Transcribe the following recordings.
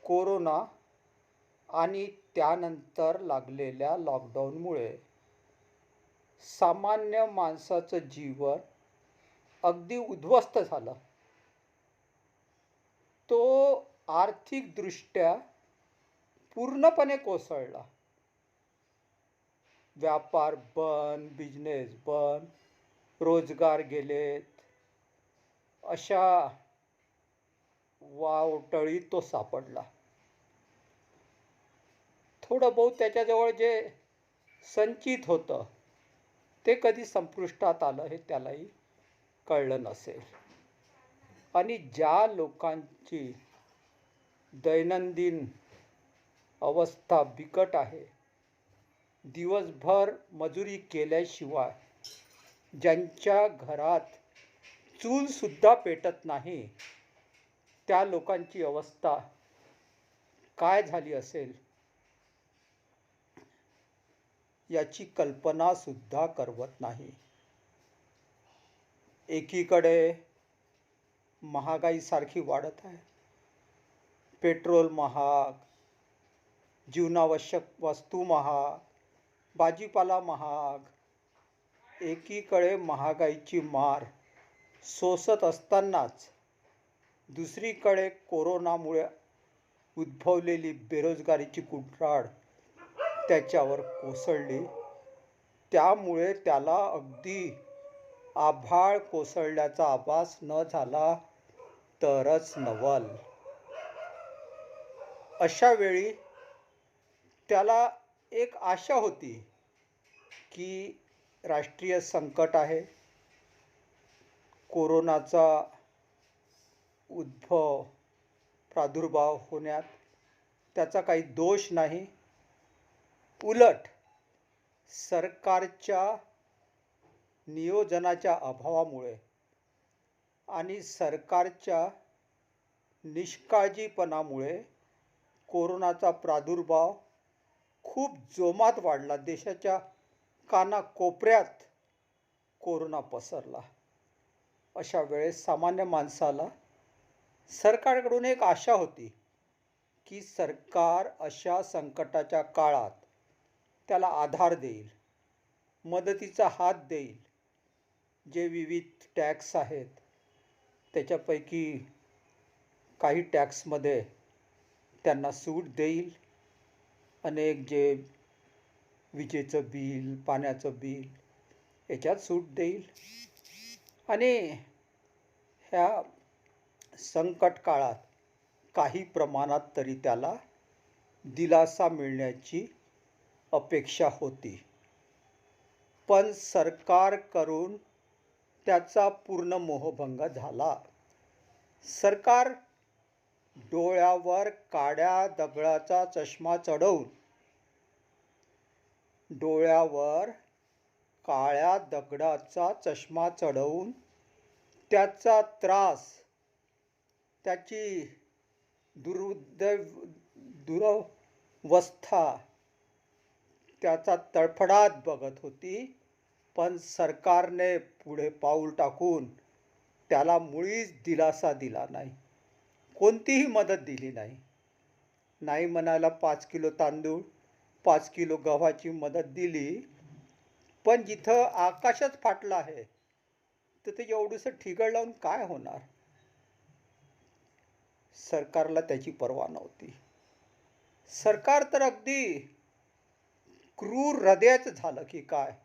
Corona आणि त्यानंतर लागलेल्या लॉकडाऊनमुळे सामान्य माणसाचं जीवन अगदी उद्ध्वस्त झालं. तो आर्थिकदृष्ट्या पूर्णपणे कोसळला. व्यापार बंद, बिझनेस बंद, रोजगार गेलेत. अशा वावटळीत तो सापडला. थोडं बहुत त्याच्याजवळ जे संचित होतं ते कधी संपुष्टात आलं हे त्यालाही कळलं नसेल. आणि ज्या लोकांची दैनंदिन अवस्था बिकट आहे, दिवसभर मजुरी केल्याशिवाय ज्यांच्या घरात चूलसुद्धा पेटत नाही, त्या लोकांची अवस्था काय झाली असेल याची कल्पनासुद्धा करवत नाही. एकीकडे महागाई सारखी वाढत आहे. पेट्रोल महाग, जीवनावश्यक वस्तू महाग, भाजीपाला महाग. एकीकडे महागाईची मार सोसत असतानाच दुसरीकडे कोरोनामुळे उद्भवलेली बेरोजगारीची कुऱ्हाड त्याच्यावर कोसळली. त्यामुळे त्याला अगदी आभाळ कोसळल्याचा आभास न झाला तरच नवल. अशा वेळी त्याला एक आशा होती की राष्ट्रीय संकट आहे, कोरोनाचा प्रादुर्भाव होण्यात त्याचा काही दोष नाही. उलट सरकारच्या नियोजनाच्या अभावामुळे आणि सरकारच्या निष्काळजीपणामुळे कोरोनाचा प्रादुर्भाव खूप जोमात वाढला. देशाच्या कानाकोपऱ्यात कोरोना पसरला. अशा वेळेस सामान्य माणसाला सरकारकडून एक आशा होती की सरकार अशा संकटाच्या काळात त्याला आधार देईल, मदतीचा हात देईल. जे विविध टॅक्स आहेत त्याच्यापैकी काही टॅक्समध्ये त्यांना सूट देईल. अनेक जे विजेचं बिल, पाण्याचं बिल याच्यात सूट देईल. आणि ह्या संकट काळात काही प्रमाणात तरी त्याला दिलासा मिळण्याची अपेक्षा होती. पण सरकारकडून त्याचा पूर्ण मोहभंग झाला. सरकार डोळ्यावर काळ्या दगडाचा चष्मा चढवून त्याचा त्रास, त्याची दुरवस्था, त्याचा तळफडाट बघत होती. पण सरकारने पुढे पाऊल टाकून त्याला मुळीच दिलासा दिला नाही, कोणतीही मदत दिली नाही. नाही म्हणायला 5 किलो तांदूळ, 5 किलो गव्हाची मदत दिली. पण जिथं आकाशच फाटलं आहे तिथे एवढंसं ठिगळ लावून काय होणार. सरकारला त्याची पर्वा नव्हती. सरकार तर अगदी क्रूर हृदयाचं झालं की काय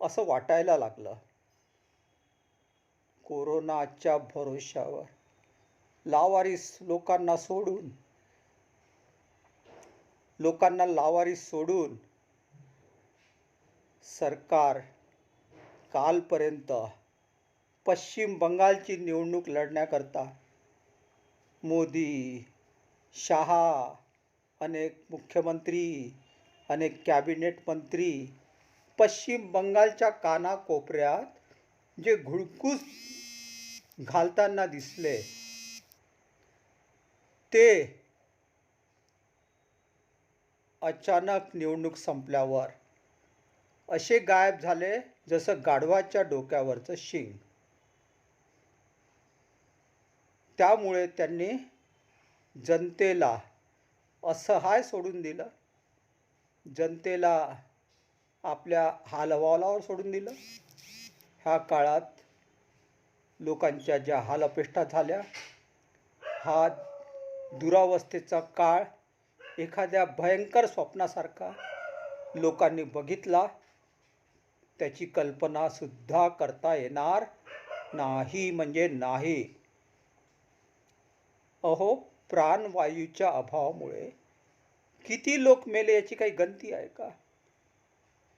असं वाटायला लागलं. कोरोनाच्या भरोश्यावर लावारिस लोकांना सोडून सरकार कालपर्यंत पश्चिम बंगालची निवडणूक लढण्याकरता मोदी, शहा, अनेक मुख्यमंत्री, अनेक कॅबिनेट मंत्री पश्चिम बंगालच्या कानाकोपऱ्यात जे घुडकूस घालताना दिसले ते अचानक निवडणूक संपल्यावर असे गायब झाले जसं गाढवाच्या डोक्यावरचं शिंग. त्यामुळे त्यांनी जनतेला असहाय सोडून दिलं, जनतेला आपल्या हालहवालावर सोडून दिलं. ह्या काळात लोकांच्या ज्या हालअपेष्टा झाल्या, हा दुरावस्थेचा काळ एखाद्या भयंकर स्वप्नासारखा लोकांनी बघितला. त्याची कल्पनासुद्धा करता येणार नाही म्हणजे नाही. अहो, प्राणवायूच्या अभावामुळे किती लोक मेले याची काही गणती आहे का?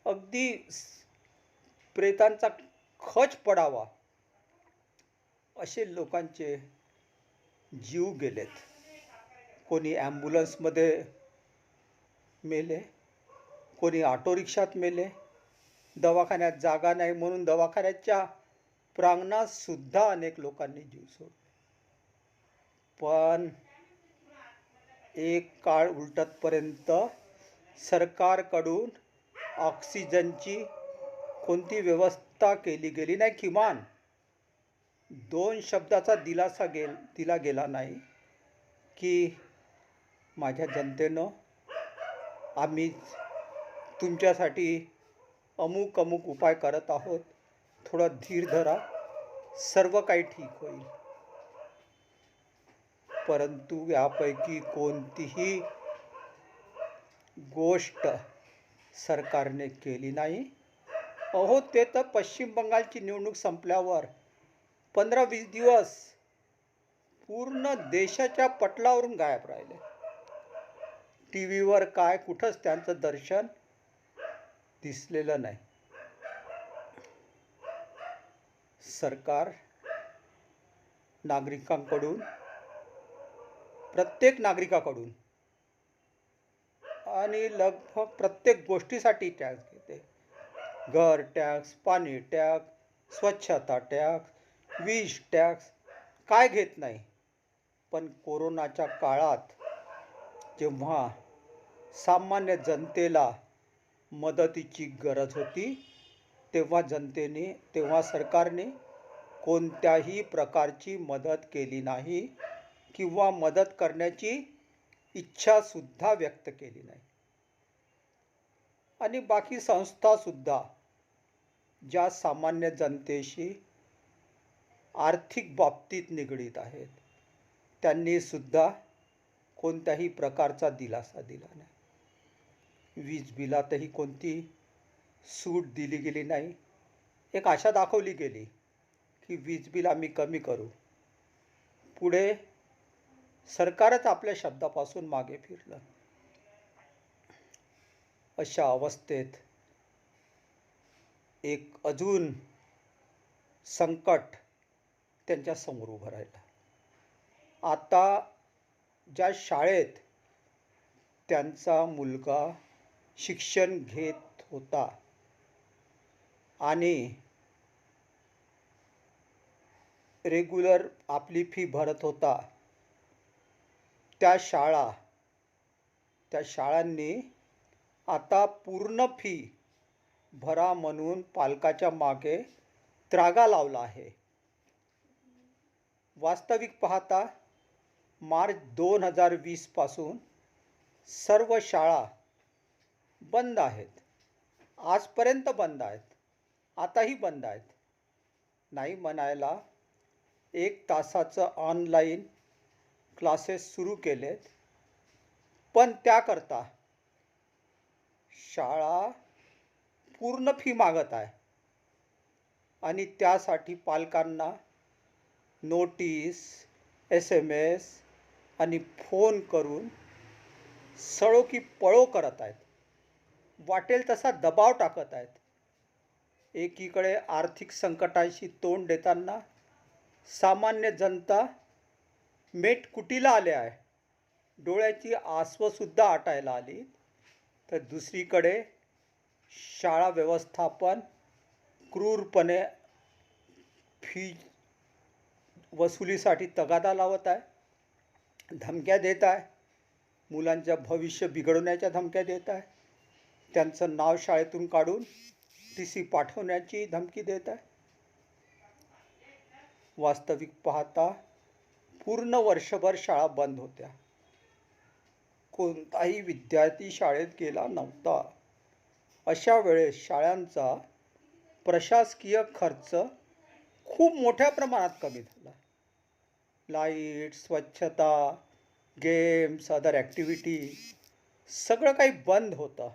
अगदी प्रेतांचा खच पडावा असे लोकांचे जीव गेलेत. कोणी ॲम्ब्युलन्समध्ये मेले, कोणी ऑटो रिक्षात मेले, दवाखान्यात जागा नाही म्हणून दवाखान्याच्या प्रांगणात सुद्धा अनेक लोकांनी जीव सोडले. पण एक काळ उलटतपर्यंत सरकारकडून ऑक्सिजनची कोणती व्यवस्था केली गेली नाही. किमान 2 शब्दाचा दिलासा दिला गेला नाही की माझ्या जनतेनं, आम्ही तुमच्यासाठी अमुक अमुक उपाय करत आहोत, थोडा धीर धरा, सर्व काही ठीक होईल. परंतु यापैकी कोणतीही गोष्ट सरकारने केली नाही. अहो, ते तर पश्चिम बंगालची निवडणूक संपल्यावर 15-20 दिवस पूर्ण देशाच्या पटलावरून गायब राहिले. टीव्हीवर काय कुठंच त्यांचं दर्शन दिसलेलं नाही. सरकार नागरिकांकडून, प्रत्येक नागरिकाकडून आणि लगभग प्रत्येक गोष्टीसाठी टॅक्स घेते. घर टॅक्स, पाणी टॅक्स, स्वच्छता टॅक्स, वीज टॅक्स, काय घेत नाही. पण कोरोनाच्या काळात जेव्हा सामान्य जनतेला मदतीची गरज होती, तेव्हा सरकारने कोणत्याही प्रकारची मदत केली नाही किंवा मदत करण्याची इच्छासुद्धा व्यक्त केली नाही. आणि बाकी संस्थासुद्धा ज्या सामान्य जनतेशी आर्थिक बाबतीत निगडीत आहेत, त्यांनी सुद्धा कोणत्याही प्रकारचा दिलासा दिला नाही. वीज बिलातही कोणती सूट दिली गेली नाही. एक आशा दाखवली गेली की वीज बिल आम्ही कमी करू. पुढे सरकारच आपल्या शब्दापासून मागे फिरलं. अशा अवस्थेत एक अजून संकट त्यांच्या समोर उभं राहिलं. आता ज्या शाळेत त्यांचा मुलगा शिक्षण घेत होता आणि रेग्युलर आपली फी भरत होता, त्या शाळांनी आता पूर्ण फी भरा म्हणून पालकाच्या मागे त्रागा लावला आहे. वास्तविक पाहता मार्च 2020 पासून सर्व शाळा बंद आहेत. आजपर्यंत बंद आहेत, आताही बंद आहेत. नाही म्हणायला 1 तासाचं ऑनलाईन क्लासेस सुरू केलेत, पण त्याकरता शाळा पूर्ण फी मागत आहे. आणि त्यासाठी पालकांना नोटीस, SMS आणि फोन करून सळो की पळो करत आहेत. वाटेल तसा दबाव टाकत आहेत. एकीकडे आर्थिक संकटाशी तोंड देताना सामान्य जनता मेटकुटीला आले आहे, डोळ्याची आसवंसुद्धा आटायला आली. तर दुसरीकडे शाळा व्यवस्थापन क्रूरपणे फी वसुलीसाठी तगादा लावत आहे, धमक्या देत आहे, मुलांचं भविष्य बिघडवण्याच्या धमक्या देत आहे, त्यांचं नाव शाळेतून काढून TC पाठवण्याची धमकी देत आहे. वास्तविक पाहता पूर्ण वर्षभर शाळा बंद होत्या. कोणताही विद्यार्थी शाळेत गेला नव्हता. अशा वेळेस शाळांचा प्रशासकीय खर्च खूप मोठ्या प्रमाणात कमी झाला. लाईट, स्वच्छता, गेम्स, अदर ॲक्टिव्हिटी सगळं काही बंद होतं.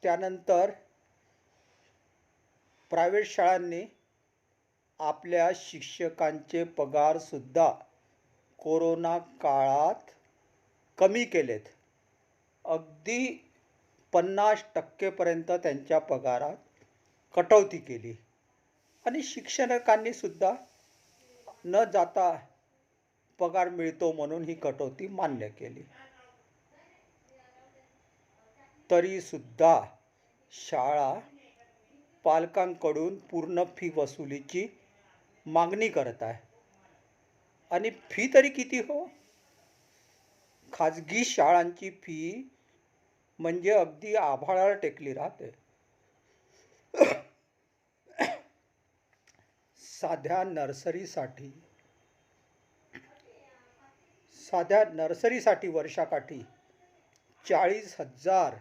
त्यानंतर प्रायव्हेट शाळांनी आपल्या शिक्षकांचे पगारसुद्धा कोरोना काळात कमी केलेत. अगदी 50% त्यांच्या पगारात कटौती केली आणि शिक्षकांनी सुद्धा न जाता पगार मिळतो म्हणून ही कटौती मान्य केली. तरीसुद्धा शाळा पालकांकडून पूर्ण फी वसुलीची मागणी करत आहे. आणि फी तरी किती हो? खाजगी शाळांची फी म्हणजे अगदी आभाळाला टेकली राहते. साध्या नर्सरीसाठी वर्षाकाठी 40,000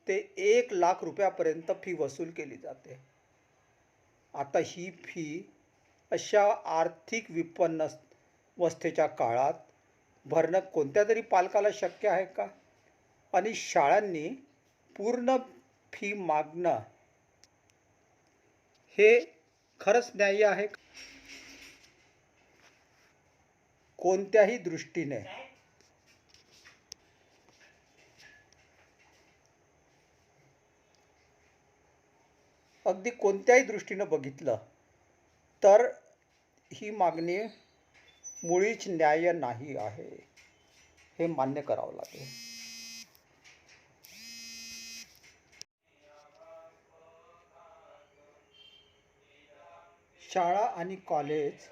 ते 1,00,000 रुपयापर्यंत फी वसूल केली जाते. आता ही फी अशा आर्थिक विपन्नवस्थेच्या काळात भरणं कोणत्या तरी पालकाला शक्य आहे का? आणि शाळांनी पूर्ण फी मागणं हे खरंच न्याय्य आहे? कोणत्याही दृष्टीने अगदी कोणत्याही दृष्टीनं बघितलं तर ही मागणी मुळीच न्याय्य नाही आहे, हे मान्य करावं लागेल. शाळा आणि कॉलेज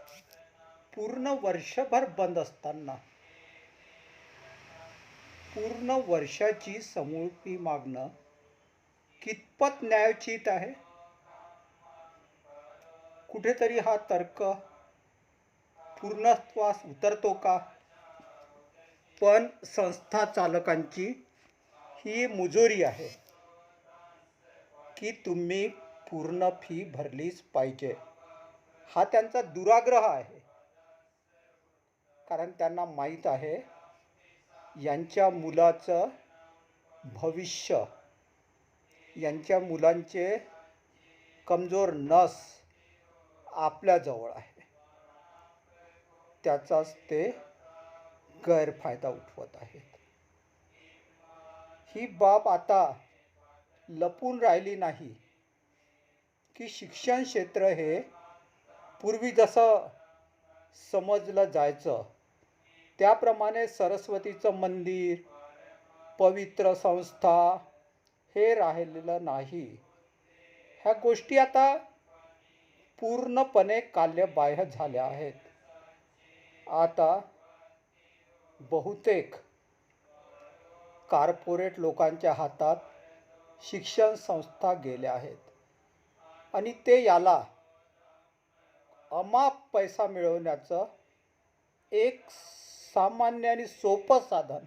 पूर्ण वर्षभर बंद असताना पूर्ण वर्षाची समूळ फी मागणं कितपत न्यायोचित आहे? कुठेतरी हा तर्क पूर्णत्वास उतरतो का? पण संस्था चालकांची ही मुजोरी आहे की तुम्ही पूर्ण फी भरलीच पाहिजे. हा त्यांचा दुराग्रह आहे. कारण त्यांना माहीत आहे यांच्या मुलाचं भविष्य, यांच्या मुलांचे कमजोर नस आपल्याजवळ आहे. त्याचाच ते गैरफायदा उठवत आहेत. ही बाब आता लपून राहिली नाही की शिक्षण क्षेत्र हे पूर्वी जसं समजलं जायचं त्याप्रमाणे सरस्वतीचं मंदिर, पवित्र संस्था हे राहिलेलं नाही. ह्या गोष्टी आता पूर्णपणे काल्यबाह्य झाल्या आहेत. आता बहुतेक कॉर्पोरेट लोकांच्या हातात शिक्षण संस्था गेल्या आहेत आणि ते याला अमाप पैसा मिळवण्याचं एक सामान्य आणि सोपं साधन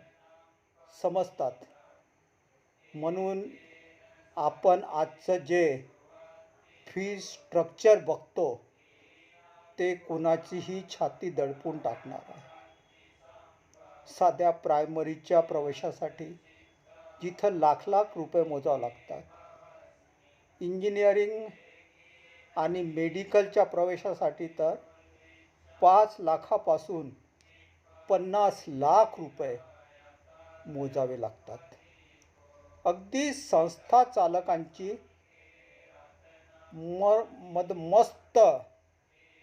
समजतात. म्हणून आपण आजचं जे फी स्ट्रक्चर बघतो ते कुणाचीही छाती दडपून टाकणार आहे. साध्या प्रायमरीच्या प्रवेशासाठी जिथं लाख लाख रुपये मोजावे लागतात, इंजिनिअरिंग आणि मेडिकलच्या प्रवेशासाठी तर 5 लाखापासून 50 लाख रुपये मोजावे लागतात. अगदी संस्था चालकांची मस्त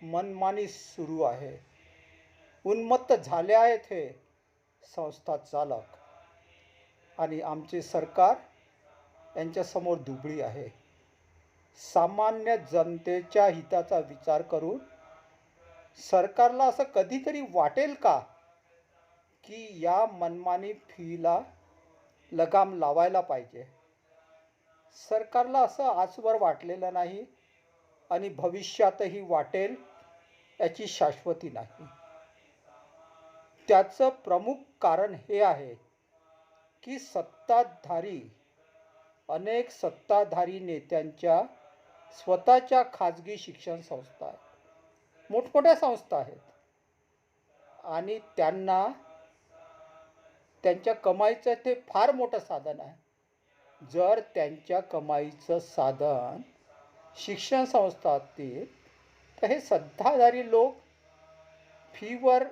मनमानी सुरू आहे. उन्मत्त झाले आहेत हे संस्था चालक आणि आमचे सरकार यांच्यासमोर दुबळी आहे. सामान्य जनतेच्या हिताचा विचार करून सरकारला असं कधीतरी वाटेल का की या मनमानी फीला लगाम लावायला पाहिजे? सरकारला असं आजवर वाटलेलं नाही आणि भविष्यातही वाटेल याची शाश्वती नाही. त्याचं प्रमुख कारण हे आहे की अनेक सत्ताधारी नेत्यांच्या स्वतःच्या खाजगी शिक्षण संस्था आहेत, मोठमोठ्या संस्था आहेत आणि त्यांना त्यांच्या कमाईचं ते फार मोठं साधन आहे. जर त्यांच्या कमाईचं साधन शिक्षण संस्था असतील तर हे सत्ताधारी लोक फीवर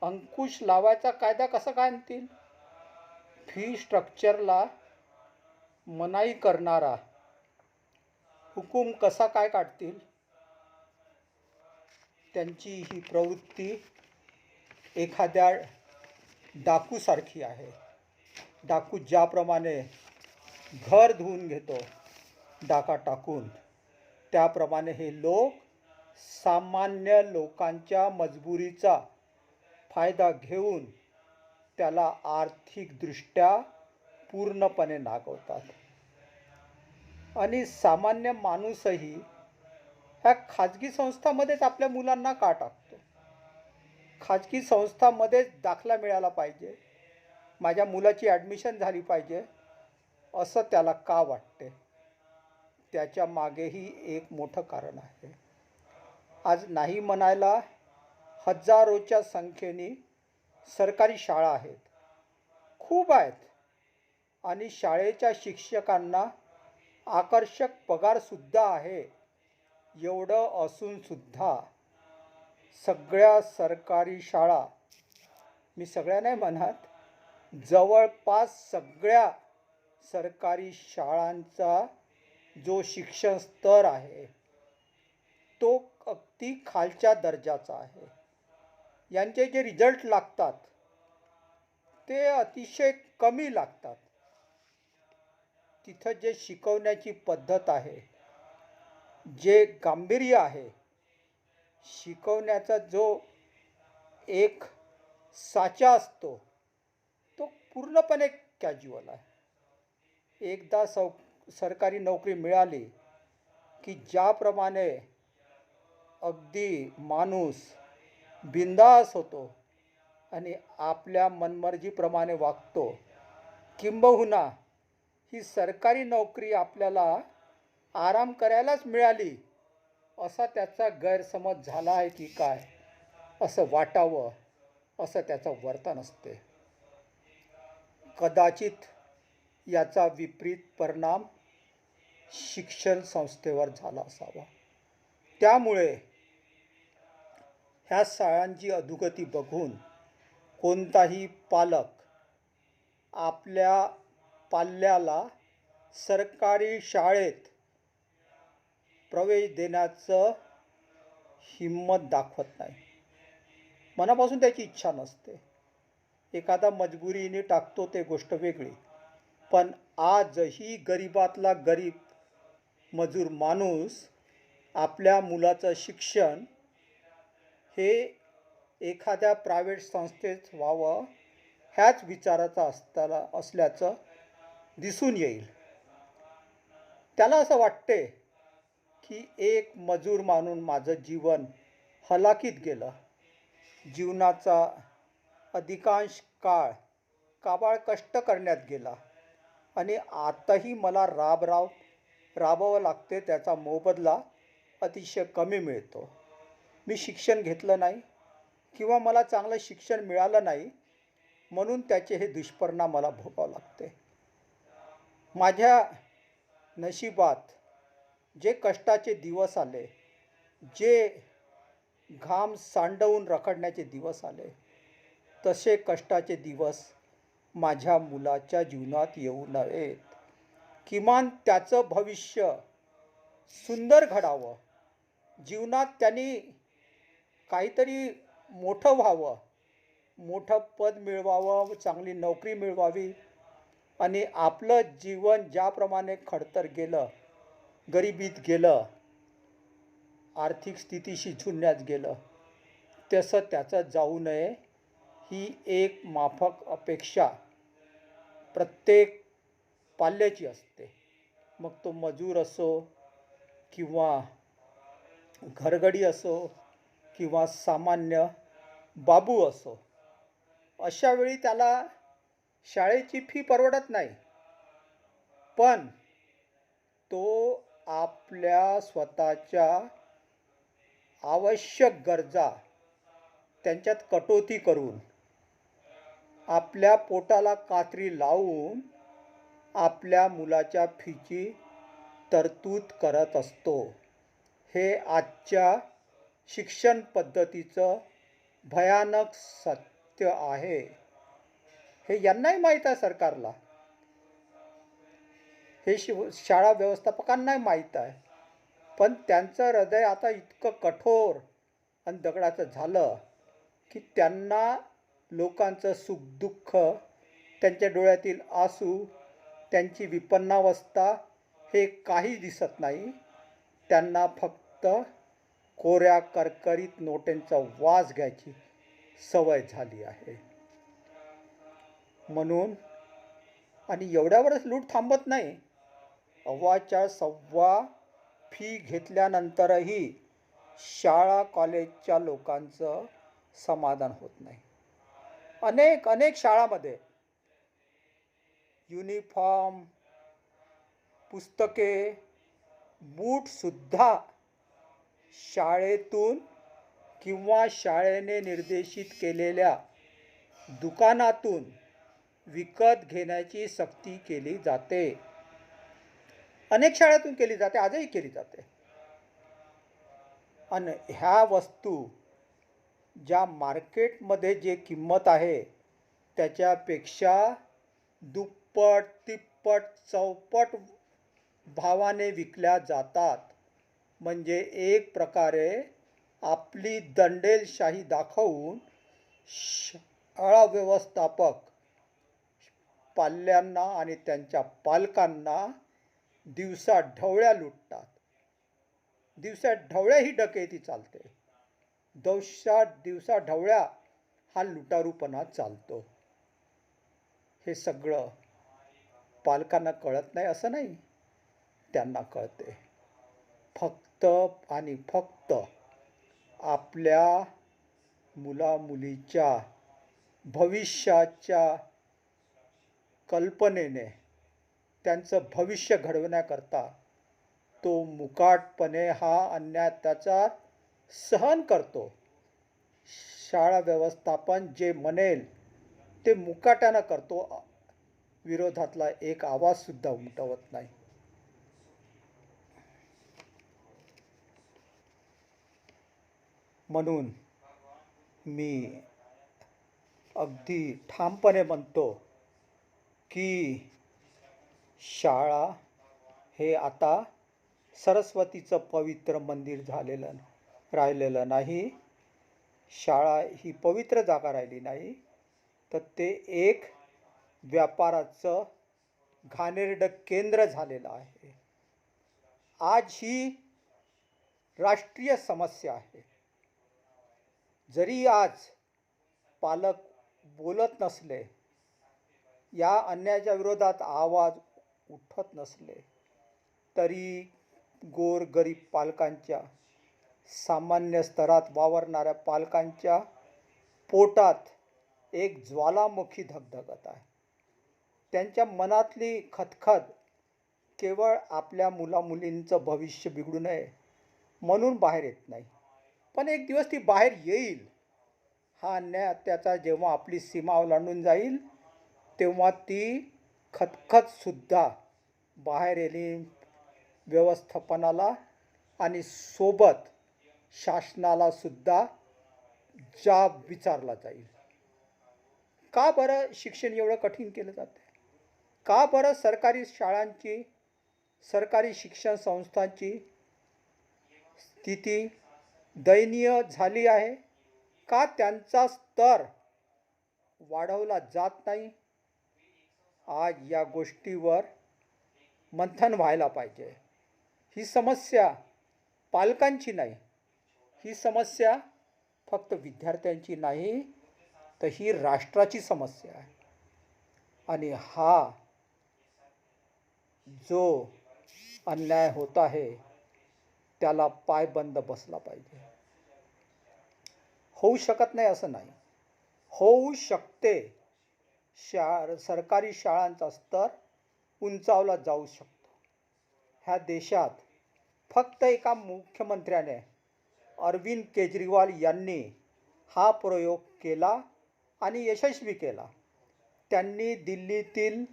अंकुश लावायचा कायदा कसा काय आणतील? फी स्ट्रक्चरला मनाई करणारा हुकूम कसा काय काढतील? त्यांची ही प्रवृत्ती एखाद्या डाकूसारखी आहे. डाकू ज्याप्रमाणे घर धुवून घेतो डाका टाकून, त्याप्रमाणे हे लोक सामान्य लोकांच्या मजबुरीचा फायदा घेऊन त्याला आर्थिकदृष्ट्या पूर्णपणे नागवतात. आणि सामान्य माणूसही ह्या खाजगी संस्थांमध्येच आपल्या मुलांना का टाकतो? खाजगी संस्थांमध्येच दाखला मिळाला पाहिजे, माझ्या मुलाची ॲडमिशन झाली पाहिजे असं त्याला का वाटते? त्याच्या मागेही एक मोठं कारण आहे. आज नाही म्हणायला हजारोच्या संख्येने सरकारी शाळा आहेत, खूप आहेत, आणि शाळेच्या शिक्षकांना आकर्षक पगारसुद्धा आहे. एवढं असूनसुद्धा सगळ्या सरकारी शाळा, मी सगळ्या नाही म्हणत, जवळपास सगळ्या सरकारी शाळांचा जो शिक्षण स्तर आहे तो अगदी खालच्या दर्जाचा आहे. यांचे जे रिझल्ट लागतात ते अतिशय कमी लागतात. तिथं जे शिकवण्याची पद्धत आहे, जे गांभीर्य आहे, शिकवण्याचा जो एक साचा असतो तो पूर्णपणे कॅज्युअल आहे. एकदा सरकारी नोकरी मिळाली की ज्याप्रमाणे अगदी माणूस बिंदास होतो आणि आपल्या मनमर्जीप्रमाणे वागतो, किंबहुना ही सरकारी नोकरी आपल्याला आराम करायलाच मिळाली असा त्याचा गैरसमज झाला आहे की काय असं वाटावं, असं त्याचं वर्तन असते. कदाचित याचा विपरीत परिणाम शिक्षण संस्थेवर झाला असावा. त्यामुळे ह्या शाळांची अधोगती बघून कोणताही पालक आपल्या पाल्याला सरकारी शाळेत प्रवेश देण्याचं हिम्मत दाखवत नाही. मनापासून त्याची इच्छा नसते. एखादा मजबुरीने टाकतो ते गोष्ट वेगळी, पण आजही गरीबातला गरीब मजूर माणूस आपल्या मुलाचं शिक्षण हे एखाद्या प्रायव्हेट संस्थेत व्हावं ह्याच विचाराचा असल्याचं दिसून येईल. त्याला असं वाटते की एक मजूर मानून माझं जीवन हलाखीत गेलं. जीवनाचा अधिकांश काळ काबाड कष्ट करण्यात गेला आणि आताही मला राबावं लागते. त्याचा मोबदला अतिशय कमी मिळतो. मी शिक्षण घेतलं नाही किंवा मला चांगलं शिक्षण मिळालं नाही म्हणून त्याचे हे दुष्परिणाम मला भोगावं लागते. माझ्या नशिबात जे कष्टाचे दिवस आले, जे घाम सांडवून रखडण्याचे दिवस आले, तसे कष्टाचे दिवस माझ्या मुलाच्या जीवनात येऊ नयेत. किमान त्याचं भविष्य सुंदर घडावं, जीवनात त्यांनी काहीतरी मोठं व्हावं, मोठं पद मिळवावं, चांगली नोकरी मिळवावी आणि आपलं जीवन ज्याप्रमाणे खडतर गेलं, गरिबीत गेलं, आर्थिक स्थितीशी झुंजण्यात गेलं, तसं त्याचं जाऊ नये ही एक माफक अपेक्षा प्रत्येक पाल्याची असते. मग तो मजूर असो किंवा घरगडी असो किंवा सामान्य बाबू असो. अशा वेळी त्याला शाळेची फी परवडत नाही, पण तो आपल्या स्वतःच्या आवश्यक गरजा त्यांच्यात कटोती करून, आपल्या पोटाला कात्री लावून आपल्या मुलाच्या फीची तरतूद करत असतो. हे आजच्या शिक्षण पद्धतीचं भयानक सत्य आहे. हे यांनाही माहीत आहे, सरकारला. हे शाळा व्यवस्थापकांनाही माहीत आहे. पण त्यांचं हृदय आता इतकं कठोर आणि दगडाचं झालं की त्यांना लोकांचं सुखदुःख, त्यांच्या डोळ्यातील आसू, त्यांची विपन्नावस्था हे काही दिसत नाही. त्यांना फक्त कोऱ्या करकरीत नोटेंचा वास घ्यायची सवय झाली आहे. म्हणून आणि एवढ्यावरच लूट थांबत नाही. अव्वाच्या सव्वा फी घेतल्यानंतरही शाळा कॉलेजच्या लोकांचं समाधान होत नाही. अनेक अनेक शाळांमध्ये युनिफॉर्म, पुस्तके, बूटसुद्धा शाळेतून किंवा शाळेने निर्देशित केलेल्या दुकानातून विकत घेण्याची सक्ती केली जाते. अनेक शाळेतून केली जाते, आजही केली जाते. आणि ह्या वस्तू ज्या मार्केटमध्ये जे किंमत आहे त्याच्यापेक्षा दुप्पट, तिप्पट, चौपट भावाने विकल्या जातात. म्हणजे एक प्रकारे आपली दंडेलशाही दाखवून शाळा व्यवस्थापक पाल्यांना आणि त्यांच्या पालकांना दिवसा ढवळ्या लुटतात. दिवसा ढवळ्या ही डकेती चालते. दिवसा ढवळ्या हा लुटारूपणा चालतो. हे सगळं पालकांना कळत नाही असं नाही, त्यांना कळते. फक्त आणि फक्त आपल्या मुलामुलीच्या भविष्याच्या कल्पनेने त्यांचं भविष्य घडवण्याकरता तो मुकाटपणे हा अन्याय त्याचा सहन करतो. शाळा व्यवस्थापन जे म्हणेल ते मुकाट्यानं करतो. विरोधातला एक आवाजसुद्धा उमटवत नाही. म्हणून मी अगदी ठामपणे म्हणतो की शाळा हे आता सरस्वतीचं पवित्र मंदिर राहिलेलं नाही. शाळा ही पवित्र जागा राहिली नाही, तर ते एक व्यापाराचं घाणेरडं केंद्र झालेलं आहे. आज ही राष्ट्रीय समस्या आहे. जरी आज पालक बोलत नसले, या अन्यायाच्या विरोधात आवाज उठत नसले, तरी गोरगरीब पालकांच्या, सामान्य स्तरात वावरणाऱ्या पालकांच्या पोटात एक ज्वालामुखी धगधगत आहे. त्यांच्या मनातली खदखद केवळ आपल्या मुलामुलींचं भविष्य बिघडू नये म्हणून बाहेर येत नाही, पण एक दिवस ती बाहेर येईल. हा अन्याय अत्याचार जेव्हा आपली सीमा ओलांडून जाईल तेव्हा ती खदखदसुद्धा बाहेर येईल. व्यवस्थापनाला आणि सोबत शासनाला सुद्धा जाब विचारला जाईल. का बरं शिक्षण एवढं कठीण केलं जातं? का बरं सरकारी शाळांची, सरकारी शिक्षण संस्थांची स्थिती दयनीय झाली आहे? का त्यांचा स्तर वाढवला जात नाही? आज या गोष्टीवर मंथन व्हायला पाहिजे. ही समस्या पालकांची नाही, ही समस्या फक्त विद्यार्थ्यांची नाही, तर ही राष्ट्राची समस्या आहे. आणि हा जो अन्याय होत आहे त्याला पायबंद बसला पाहिजे. होऊ शकत नाही असं नाही, होऊ शकते. सरकारी शाळांचा स्तर उंचावला जाऊ शकतो. ह्या देशात फक्त एका मुख्यमंत्र्याने, अरविंद केजरीवाल यांनी हा प्रयोग केला आणि यशस्वी केला. त्यांनी दिल्लीतील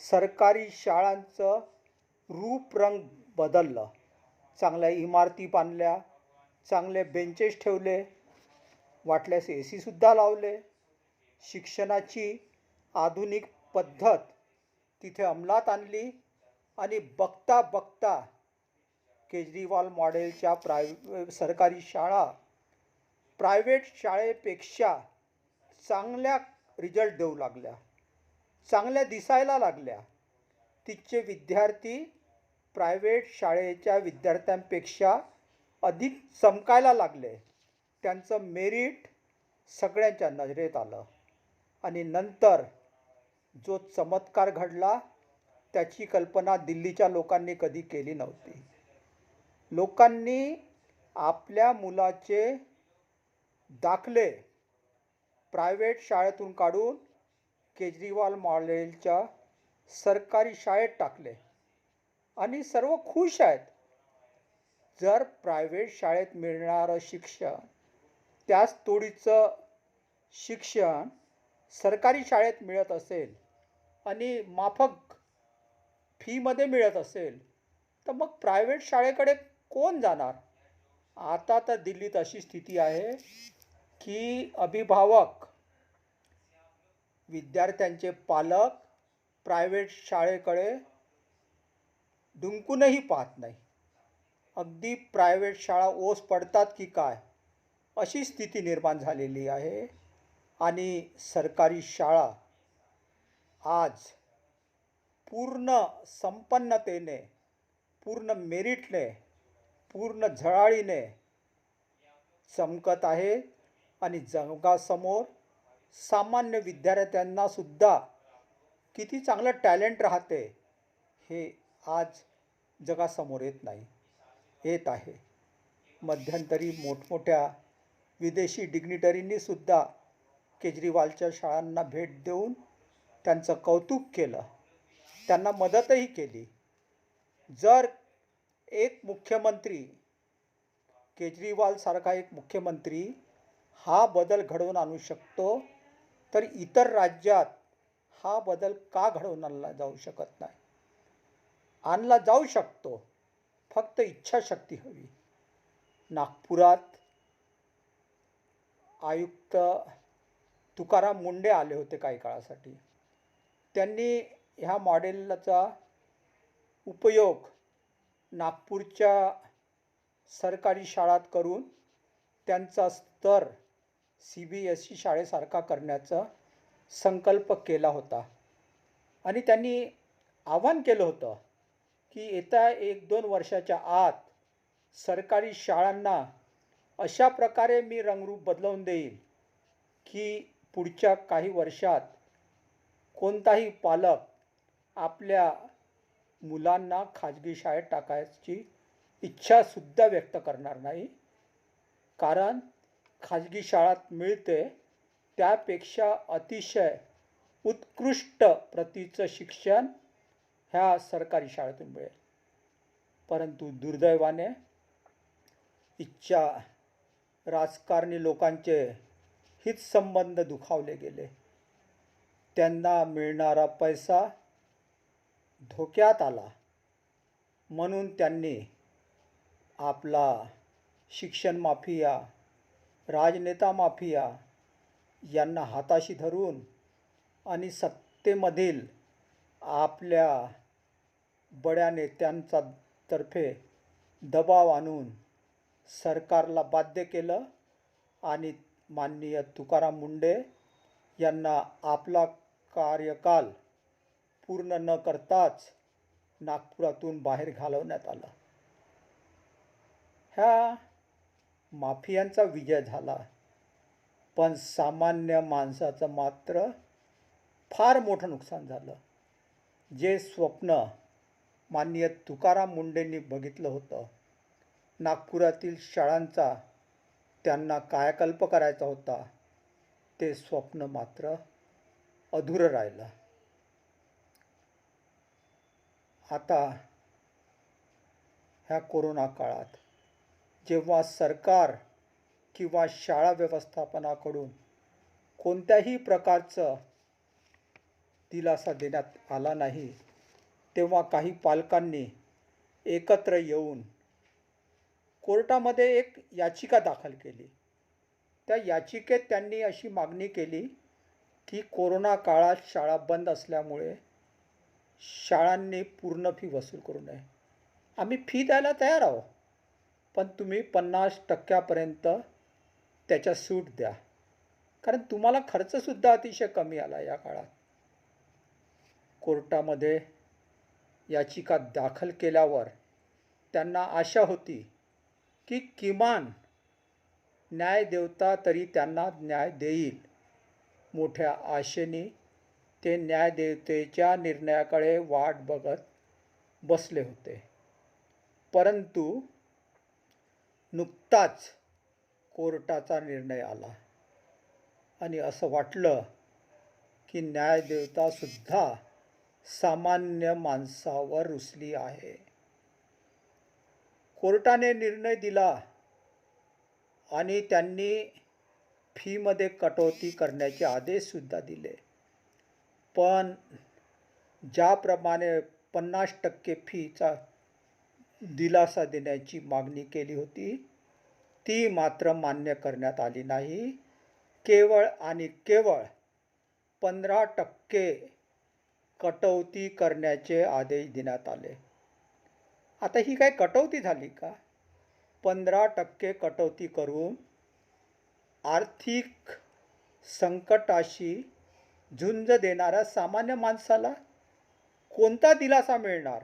सरकारी शाळांचं रूपरंग बदललं. चांगल्या इमारती बांधल्या, चांगले बेंचेस ठेवले, वाटल्यास AC सुद्धा लावले. शिक्षणाची आधुनिक पद्धत तिथे अंमलात आणली आणि बघता बघता केजरीवाल मॉडेलच्या सरकारी शाळा प्रायव्हेट शाळेपेक्षा चांगल्या रिझल्ट देऊ लागल्या, चांगल्या दिसायला लागल्या. तिचे विद्यार्थी प्रायव्हेट शाळेच्या विद्यार्थ्यांपेक्षा अधिक चमकायला लागले. त्यांचं मेरिट सगळ्यांच्या नजरेत आलं आणि नंतर जो चमत्कार घडला त्याची कल्पना दिल्लीच्या लोकांनी कधी केली नव्हती. लोकांनी आपल्या मुलाचे दाखले प्रायव्हेट शाळेतून काढून केजरीवाल मॉडेलच्या सरकारी शाळेत टाकले आणि सर्व खुश आहेत. जर प्रायव्हेट शाळेत मिळणारं शिक्षण, त्याच तोडीचं शिक्षण सरकारी शाळेत मिळत असेल आणि माफक फीमध्ये मिळत असेल, तर मग प्रायव्हेट शाळेकडे कोण जाणार? आता तर दिल्लीत अशी स्थिती आहे की अभिभावक, विद्यार्थ्यांचे पालक प्रायव्हेट शाळेकडे डुंकूनही पाहत नाही. अगदी प्रायव्हेट शाळा ओस पडतात की काय अशी स्थिती निर्माण झालेली आहे. आणि सरकारी शाळा आज पूर्ण संपन्नतेने, पूर्ण मेरिटने, पूर्ण झळाळीने चमकत आहे आणि जगासमोर सामान्य विद्यार्थ्यांना सुद्धा किती चांगलं टॅलेंट राहते हे आज जगासमोर येत आहे. मध्यंतरी मोठमोठ्या विदेशी डिग्निटरींनी सुद्धा केजरीवालच्या शाळांना भेट देऊन त्यांचं कौतुक केलं, त्यांना मदतही केली. जर एक मुख्यमंत्री, केजरीवालसारखा एक मुख्यमंत्री हा बदल घडवून आणू शकतो, तर इतर राज्यात हा बदल का घडवून आणला जाऊ शकत नाही? आणला जाऊ शकतो, फक्त इच्छाशक्ती हवी. नागपुरात आयुक्त तुकाराम मुंडे आले होते काही काळासाठी. त्यांनी ह्या मॉडेलचा उपयोग नागपूरच्या सरकारी शाळात करून त्यांचा स्तर CBSE शाळेसारखा करण्याचा संकल्प केला होता. आणि त्यांनी आवाहन केलं होतं की येत्या 1-2 वर्षाच्या आत सरकारी शाळांना अशा प्रकारे मी रंगरूप बदलवून देईल की पुढच्या काही वर्षात कोणताही पालक आपल्या मुलांना खाजगी शाळेत टाकायची इच्छासुद्धा व्यक्त करणार नाही. कारण खाजगी शाळात मिळते त्यापेक्षा अतिशय उत्कृष्ट प्रतीचं शिक्षण ह्या सरकारी शाळेतून मिळेल. परंतु दुर्दैवाने इच्छा राजकारणी लोकांचे हितसंबंध दुखावले गेले. त्यांना मिळणारा पैसा धोक्यात आला म्हणून त्यांनी आपला शिक्षण माफिया, राजनेता माफिया यांना हाताशी धरून आणि सत्तेमधील आपल्या बड्या नेत्यांचा तर्फे दबाव आणून सरकारला बाध्य केलं आणि माननीय तुकाराम मुंडे यांना आपला कार्यकाल पूर्ण न करताच नागपुरातून बाहेर घालवण्यात आलं. ह्या माफियांचा विजय झाला, पण सामान्य माणसाचं मात्र फार मोठं नुकसान झालं. जे स्वप्न माननीय तुकाराम मुंडेंनी बघितलं होतं, नागपुरातील शाळांचा त्यांना कायाकल्प करायचा होता, ते स्वप्न मात्र अधुरं राहिलं. आता ह्या कोरोना काळात जेव्हा सरकार किंवा शाळा व्यवस्थापनाकडून कोणत्याही प्रकारचं दिलासा देण्यात आला नाही, तेव्हा काही पालकांनी एकत्र येऊन कोर्टामध्ये एक याचिका दाखल केली. त्या याचिकेत त्यांनी अशी मागणी केली की कोरोना काळात शाळा बंद असल्यामुळे शाळांनी पूर्ण फी वसूल करू नये. आम्ही फी द्यायला तयार आहोत, पण तुम्ही 50% त्याच्या सूट द्या, कारण तुम्हाला खर्चसुद्धा अतिशय कमी आला या काळात. कोर्टामध्ये याचिका दाखल केल्यावर त्यांना आशा होती की किमान न्यायदेवता तरी त्यांना न्याय देईल. मोठ्या आशेने ते न्यायदेवतेच्या निर्णयाकडे वाट बघत बसले होते. परंतु नुकताच कोर्टाचा निर्णय आला आणि असं वाटलं की न्यायदेवतासुद्धा सामान्य माणसावर रुसली आहे. कोर्टाने निर्णय दिला आणि त्यांनी फीमध्ये कटौती करण्याचे आदेशसुद्धा दिले. पण ज्याप्रमाणे 50% फीचा दिलासा देण्याची मागणी केली होती, ती मात्र मान्य करण्यात आली नाही. केवळ आणि केवळ 15% कटौती करण्याचे आदेश देण्यात आले. आता ही काय कटौती झाली का? 15% कटौती करून आर्थिक संकटाशी झुंज देणाऱ्या सामान्य माणसाला कोणता दिलासा मिळणार,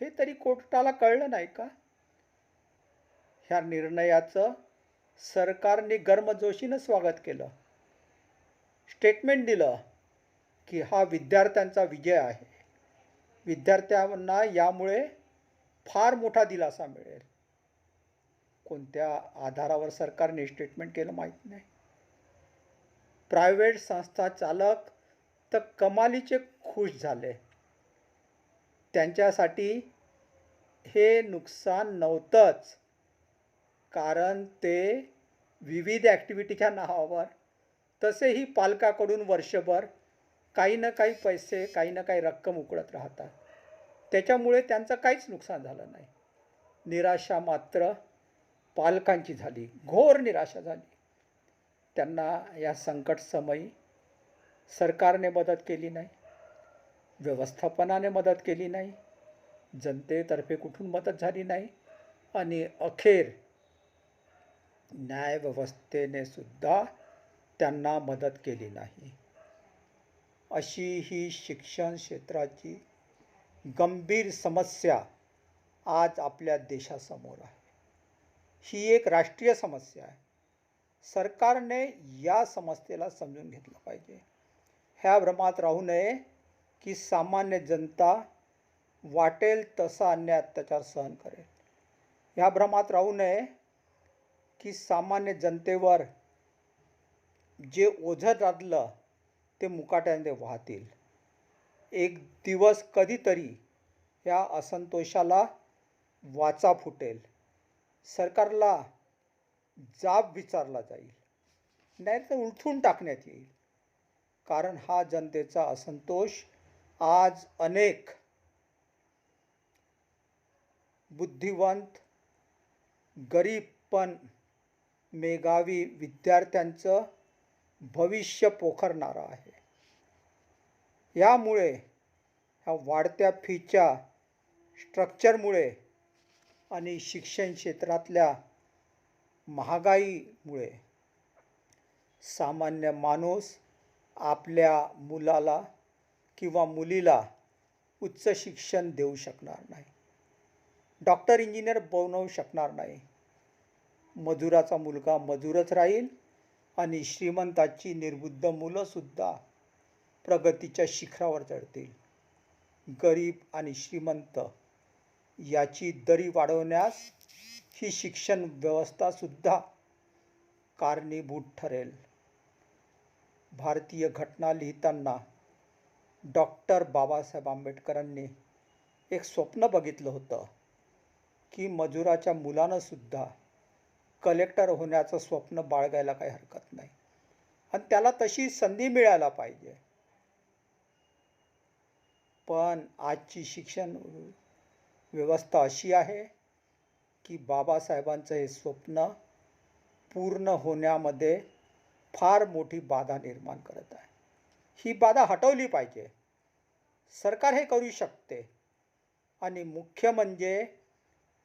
हे तरी कोर्टाला कळलं नाही का? ह्या निर्णयाचं सरकारने गर्मजोशीनं स्वागत केलं. स्टेटमेंट दिलं की हा विद्यार्थ्यांचा विजय आहे. विद्यार्थ्यांना यामुळे फार मोठा दिलासा मिळेल. कोणत्या आधारावर सरकारने स्टेटमेंट केलं माहीत नाही. प्रायव्हेट संस्था चालक तर कमालीचे खुश झाले. त्यांच्यासाठी हे नुकसान नव्हतंच, कारण ते विविध ॲक्टिव्हिटीच्या नावावर तसेही पालकाकडून वर्षभर काही ना काही पैसे, काही ना काही रक्कम उकळत राहतात. त्याच्यामुळे त्यांचं काहीच नुकसान झालं नाही. निराशा मात्र पालकांची झाली, घोर निराशा झाली. त्यांना या संकट समयी सरकारने मदत केली नाही, व्यवस्थापनाने मदत केली नाही, जनतेतर्फे कुठून मदत झाली नाही आणि अखेर न्यायव्यवस्थेने सुद्धा त्यांना मदत केली नाही. अशी ही शिक्षण क्षेत्राची गंभीर समस्या आज आपल्या देशासमोर आहे. ही एक राष्ट्रीय समस्या आहे. सरकारने या समस्येला समजून घेतलं पाहिजे. ह्या भ्रमात राहू नये की सामान्य जनता वाटेल तसा अन्याय अत्याचार सहन करेल. ह्या भ्रमात राहू नये की सामान्य जनतेवर जे ओझं लादलं ते मुकाट्याने वाहतील. एक दिवस कधीतरी या असंतोषाला वाचा फुटेल. सरकारला जाब विचारला जाईल, नाहीतर उलथून टाकण्यात येईल. कारण हा जनतेचा असंतोष आज अनेक बुद्धिवंत, गरीब पण मेधावी विद्यार्थ्यांचं भविष्य पोखरणारा आहे. यामुळे ह्या वाढत्या फीच्या स्ट्रक्चरमुळे आणि शिक्षण क्षेत्रातल्या महागाईमुळे सामान्य माणूस आपल्या मुलाला किंवा मुलीला उच्च शिक्षण देऊ शकणार नाही, डॉक्टर इंजिनियर बनवू शकणार नाही. मजुराचा मुलगा मजूरच राहील आणि श्रीमंताची निर्बुद्ध मुलंसुद्धा प्रगतीच्या शिखरावर चढतील. गरीब आणि श्रीमंत याची दरी वाढवण्यास ही शिक्षण व्यवस्थासुद्धा कारणीभूत ठरेल. भारतीय घटना लिहिताना डॉक्टर बाबासाहेब आंबेडकरांनी एक स्वप्न बघितलं होतं की मजुराच्या मुलानंसुद्धा कलेक्टर होण्याचं स्वप्न बाळगायला काही हरकत नाही आणि त्याला तशी संधी मिळायला पाहिजे. पण आजची शिक्षण व्यवस्था अशी आहे की बाबासाहेबांचं हे स्वप्न पूर्ण होण्यामध्ये फार मोठी बाधा निर्माण करत आहे. ही बाधा हटवली पाहिजे. सरकार हे करू शकते आणि मुख्य म्हणजे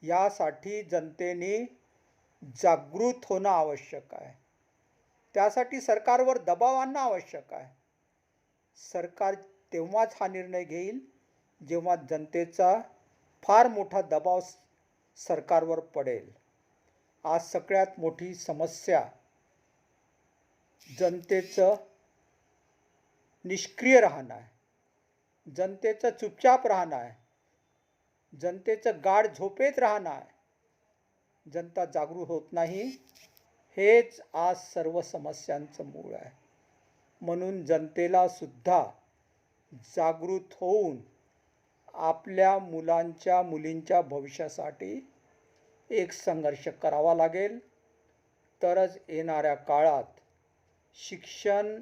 यासाठी जनतेने जागृत होणं आवश्यक आहे. त्यासाठी सरकारवर दबाव आणणं आवश्यक आहे. सरकार तेव्हाच हा निर्णय घेईल जेव्हा जनतेचा फार मोठा दबाव सरकारवर पडेल. आज सगळ्यात मोठी समस्या जनतेचं निष्क्रिय राहणं आहे, जनतेचं चुपचाप राहणं आहे, जनतेचं गाढ झोपेत राहणं आहे. जनता जागरूक होत नाही. हेच आज सर्व समस्यांचं मूळ आहे. म्हणून जनतेला सुद्धा जागृत होऊन आपल्या मुलांच्या मुलींच्या भविष्यासाठी एक संघर्ष करावा लागेल. तरच येणाऱ्या काळात शिक्षण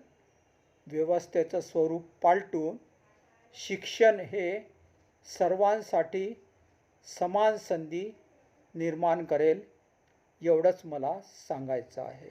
व्यवस्थेचं स्वरूप पालटून शिक्षण हे सर्वांसाठी समान संधी निर्माण करेल. एवढंच मला सांगायचं आहे.